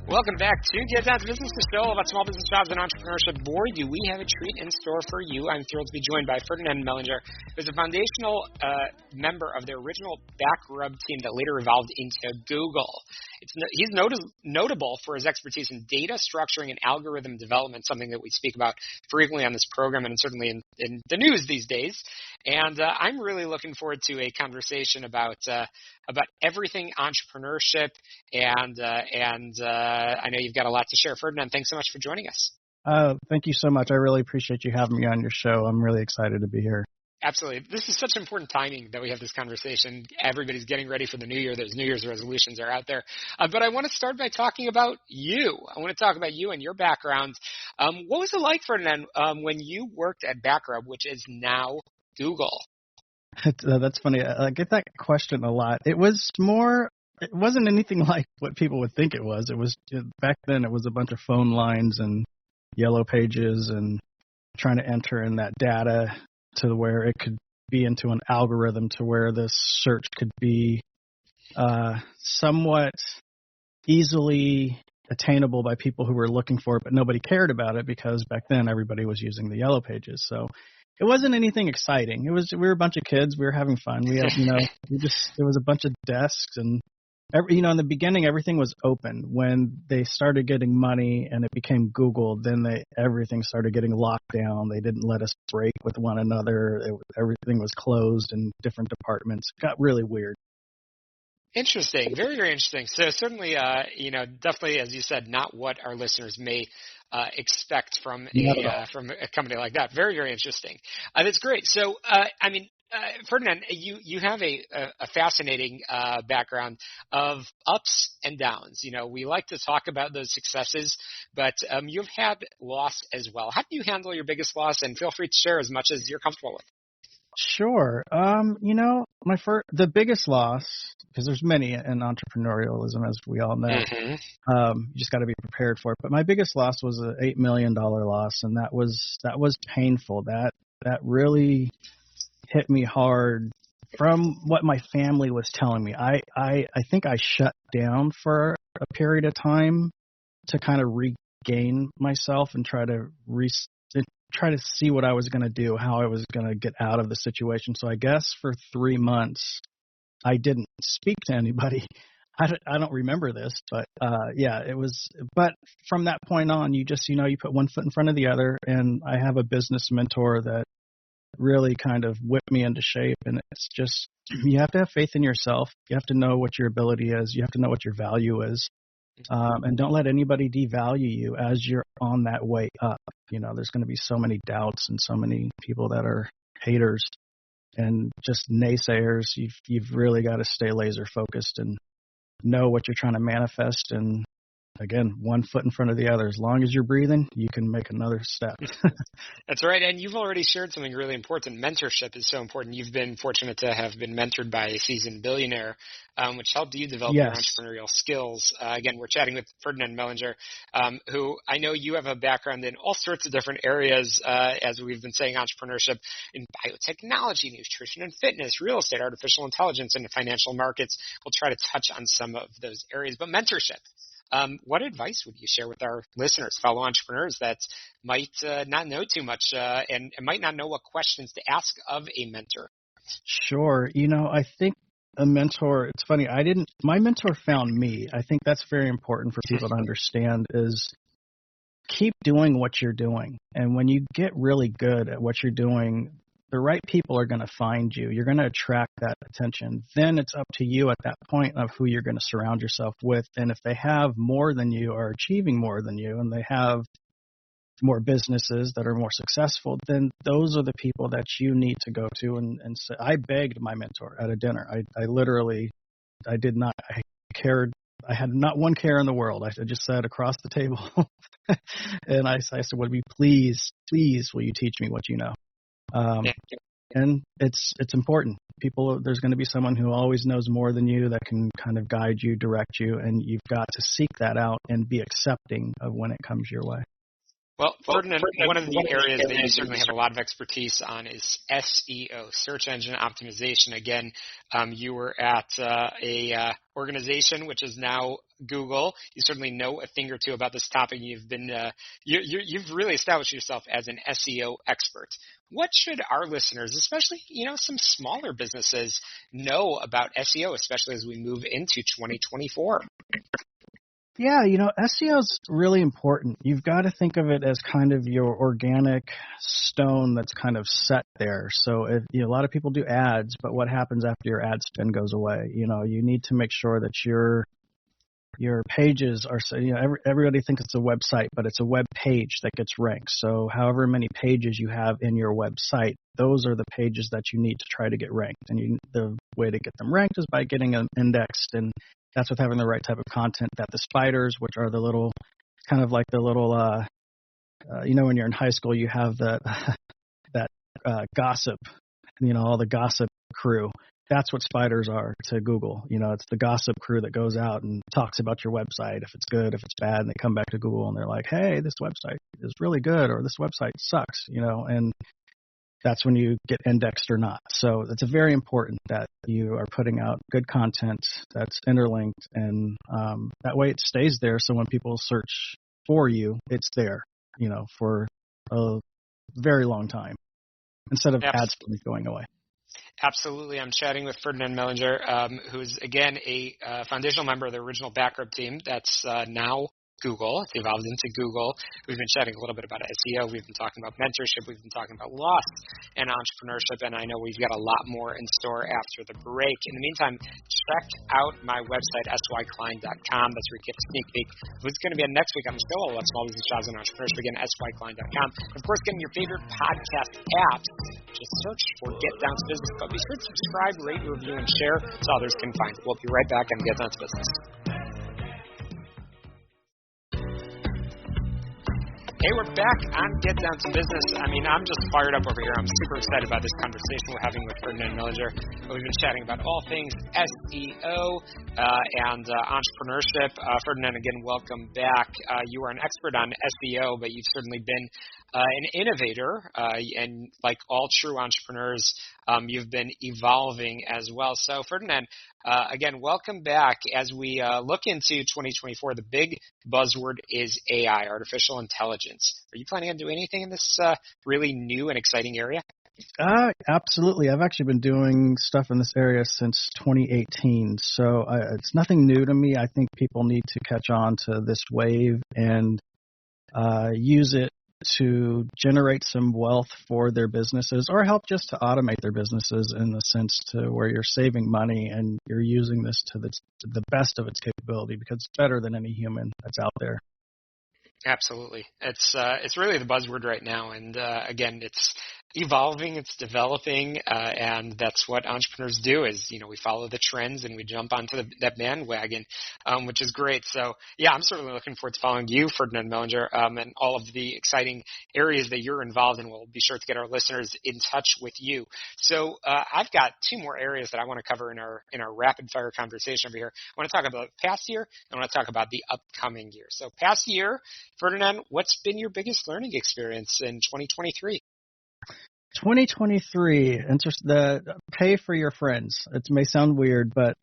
Welcome back to Get Down to Business, the show about small business jobs and entrepreneurship. Boy, do we have a treat in store for you. I'm thrilled to be joined by Ferdinand Mehlinger, who's a foundational member of the original Backrub team that later evolved into Google. He's notable for his expertise in data structuring and algorithm development, something that we speak about frequently on this program and certainly in the news these days. And I'm really looking forward to a conversation about everything entrepreneurship, and I know you've got a lot to share. Ferdinand, thanks so much for joining us. Thank you so much. I really appreciate you having me on your show. I'm really excited to be here. Absolutely. This is such important timing that we have this conversation. Everybody's getting ready for the new year. Those New Year's resolutions are out there. But I want to start by talking about you. I want to talk about you and your background. What was it like, Ferdinand, when you worked at Backrub, which is now Google? That's funny. I get that question a lot. It wasn't anything like what people would think it was. Back then it was a bunch of phone lines and yellow pages and trying to enter in that data to where it could be into an algorithm to where this search could be somewhat easily attainable by people who were looking for it, but nobody cared about it because back then everybody was using the yellow pages. So it wasn't anything exciting. We were a bunch of kids. We were having fun. We had, there was a bunch of desks and in the beginning, everything was open. When they started getting money and it became Google, then everything started getting locked down. They didn't let us break with one another. Everything was closed in different departments. It got really weird. Interesting. Very, very interesting. So certainly, definitely, as you said, not what our listeners may expect from a company like that. Very, very interesting. That's great. So, Ferdinand, you have a fascinating background of ups and downs. We like to talk about those successes, but you've had loss as well. How do you handle your biggest loss? And feel free to share as much as you're comfortable with. Sure. The biggest loss, because there's many in entrepreneurialism, as we all know. Mm-hmm. You just got to be prepared for it. But my biggest loss was an $8 million loss, and that was painful. That really hit me hard. From what my family was telling me, I think I shut down for a period of time to kind of regain myself and try to see what I was going to do, how I was going to get out of the situation. So I guess for 3 months, I didn't speak to anybody. I don't remember this, but it was. But from that point on, you just you put one foot in front of the other. And I have a business mentor that really kind of whipped me into shape. And it's just, you have to have faith in yourself. You have to know what your ability is. You have to know what your value is. And don't let anybody devalue you as you're on that way up. There's going to be so many doubts and so many people that are haters and just naysayers. You've really got to stay laser focused and know what you're trying to manifest. And again, one foot in front of the other. As long as you're breathing, you can make another step. That's right. And you've already shared something really important. Mentorship is so important. You've been fortunate to have been mentored by a seasoned billionaire, which helped you develop your entrepreneurial skills. Again, we're chatting with Ferdinand Mehlinger, who I know you have a background in all sorts of different areas, as we've been saying, entrepreneurship in biotechnology, nutrition and fitness, real estate, artificial intelligence, and the financial markets. We'll try to touch on some of those areas. But mentorship. What advice would you share with our listeners, fellow entrepreneurs that might not know too much and might not know what questions to ask of a mentor? Sure. I think a mentor, it's funny, my mentor found me. I think that's very important for people to understand is keep doing what you're doing. And when you get really good at what you're doing, the right people are going to find you. You're going to attract that attention. Then it's up to you at that point of who you're going to surround yourself with. And if they have more than you or achieving more than you, and they have more businesses that are more successful, then those are the people that you need to go to. And so I begged my mentor at a dinner. I cared. I had not one care in the world. I just sat across the table and I said, would you please, will you teach me what you know? And it's important. There's going to be someone who always knows more than you that can kind of guide you, direct you, and you've got to seek that out and be accepting of when it comes your way. Well, Ferdinand, one of the areas that you certainly have a lot of expertise on is SEO, search engine optimization. Again, you were at a organization which is now Google. You certainly know a thing or two about this topic. You've been you've really established yourself as an SEO expert. What should our listeners, especially some smaller businesses, know about SEO, especially as we move into 2024? Yeah, SEO is really important. You've got to think of it as kind of your organic stone that's kind of set there. So if, a lot of people do ads, but what happens after your ad spend goes away? You need to make sure that your pages are, everybody thinks it's a website, but it's a web page that gets ranked. So however many pages you have in your website, those are the pages that you need to try to get ranked. And the way to get them ranked is by getting them indexed, and that's with having the right type of content, that the spiders, which are the little, kind of like the little, when you're in high school, you have that gossip, all the gossip crew. That's what spiders are to Google. It's the gossip crew that goes out and talks about your website, if it's good, if it's bad, and they come back to Google and they're like, hey, this website is really good, or this website sucks, and that's when you get indexed or not. So it's very important that you are putting out good content that's interlinked, and that way it stays there. So when people search for you, it's there, for a very long time, instead of ads going away. Absolutely. I'm chatting with Ferdinand Mehlinger, who's, again, a foundational member of the original backup team that's now Google. It's evolved into Google. We've been chatting a little bit about SEO. We've been talking about mentorship. We've been talking about loss and entrepreneurship, and I know we've got a lot more in store after the break. In the meantime, check out my website, syklein.com. That's where you get a sneak peek of what's going to be on next week on the show, all about small business jobs and entrepreneurship. Again, syklein.com. Of course, get in your favorite podcast apps. Just search for Get Down to Business, but be sure to subscribe, rate, review, and share so others can find it. We'll be right back on Get Down to Business. Hey, we're back on Get Down to Business. I'm just fired up over here. I'm super excited about this conversation we're having with Ferdinand Mehlinger. We've been chatting about all things SEO and entrepreneurship. Ferdinand, again, welcome back. You are an expert on SEO, but you've certainly been an innovator, and like all true entrepreneurs, you've been evolving as well. So, Ferdinand, again, welcome back. As we look into 2024, the big buzzword is AI, artificial intelligence. Are you planning on doing anything in this really new and exciting area? Absolutely. I've actually been doing stuff in this area since 2018, so it's nothing new to me. I think people need to catch on to this wave and use it to generate some wealth for their businesses, or help just to automate their businesses in the sense to where you're saving money and you're using this to the best of its capability, because it's better than any human that's out there. Absolutely. It's really the buzzword right now. And again, it's evolving, it's developing, and that's what entrepreneurs do is, we follow the trends and we jump onto that bandwagon, which is great. So, yeah, I'm certainly looking forward to following you, Ferdinand Mehlinger, and all of the exciting areas that you're involved in. We'll be sure to get our listeners in touch with you. So I've got two more areas that I want to cover in our rapid fire conversation over here. I want to talk about the past year, and I want to talk about the upcoming year. So past year, Ferdinand, what's been your biggest learning experience in 2023? 2023, the pay for your friends. It may sound weird, but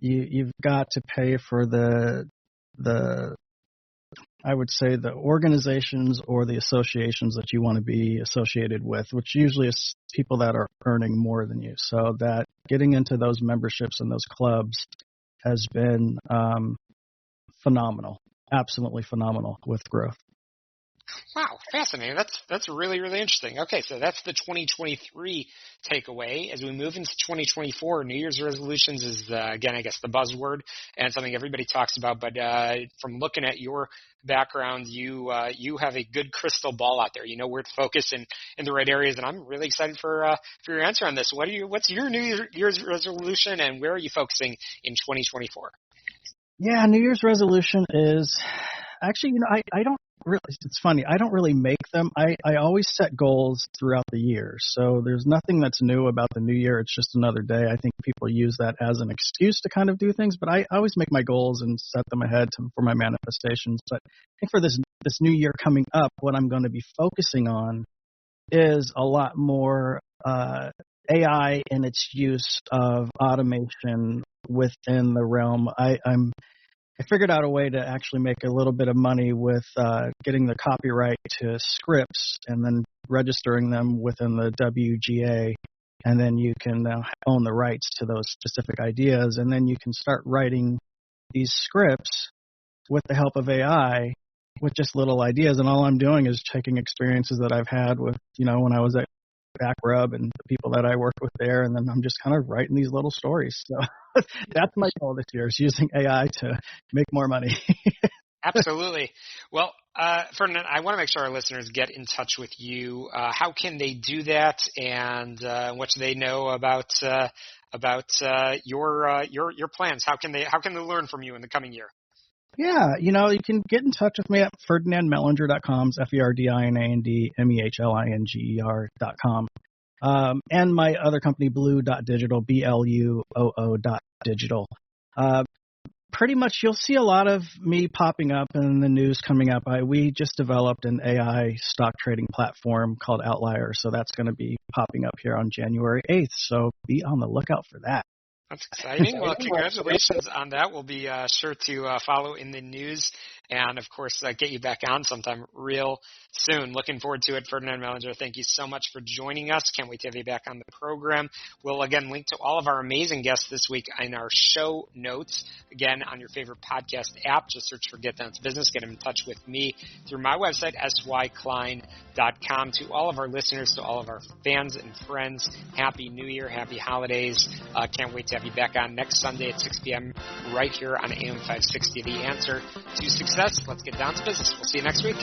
you've got to pay for the I would say the organizations or the associations that you want to be associated with, which usually is people that are earning more than you. So that getting into those memberships and those clubs has been phenomenal, absolutely phenomenal with growth. Wow, fascinating. That's really, really interesting. Okay, so that's the 2023 takeaway. As we move into 2024, New Year's resolutions is, again, I guess the buzzword and something everybody talks about. But from looking at your background, you have a good crystal ball out there. You know where to focus in the right areas, and I'm really excited for your answer on this. What's your New Year's resolution, and where are you focusing in 2024? Yeah, New Year's resolution is actually, I don't really, it's funny, I don't really make them. I always set goals throughout the year. So there's nothing that's new about the new year. It's just another day. I think people use that as an excuse to kind of do things, but I always make my goals and set them ahead for my manifestations. But I think for this this new year coming up, what I'm going to be focusing on is a lot more AI and its use of automation within the realm. I figured out a way to actually make a little bit of money with getting the copyright to scripts and then registering them within the WGA. And then you can own the rights to those specific ideas. And then you can start writing these scripts with the help of AI with just little ideas. And all I'm doing is taking experiences that I've had with, when I was at Backrub and the people that I worked with there. And then I'm just kind of writing these little stories. So that's my goal this year, is using AI to make more money. Absolutely. Well, Ferdinand, I want to make sure our listeners get in touch with you. How can they do that, and what do they know about your plans? How can they learn from you in the coming year? Yeah, you can get in touch with me at FerdinandMehlinger.com, FerdinandMehlinger.com. And my other company, Blue.digital, BLUOO.digital. Pretty much you'll see a lot of me popping up in the news coming up. We just developed an AI stock trading platform called Outlier, so that's going to be popping up here on January 8th, so be on the lookout for that. That's exciting. Well, congratulations on that. We'll be sure to follow in the news and, of course, get you back on sometime real soon. Looking forward to it. Ferdinand Mehlinger, thank you so much for joining us. Can't wait to have you back on the program. We'll, again, link to all of our amazing guests this week in our show notes. Again, on your favorite podcast app, just search for Get Down to Business. Get them in touch with me through my website, syklein.com. To all of our listeners, to all of our fans and friends, Happy New Year, Happy Holidays. Can't wait to have you back on next Sunday at 6 p.m. right here on AM 560. The answer to success. Let's get down to business. We'll see you next week.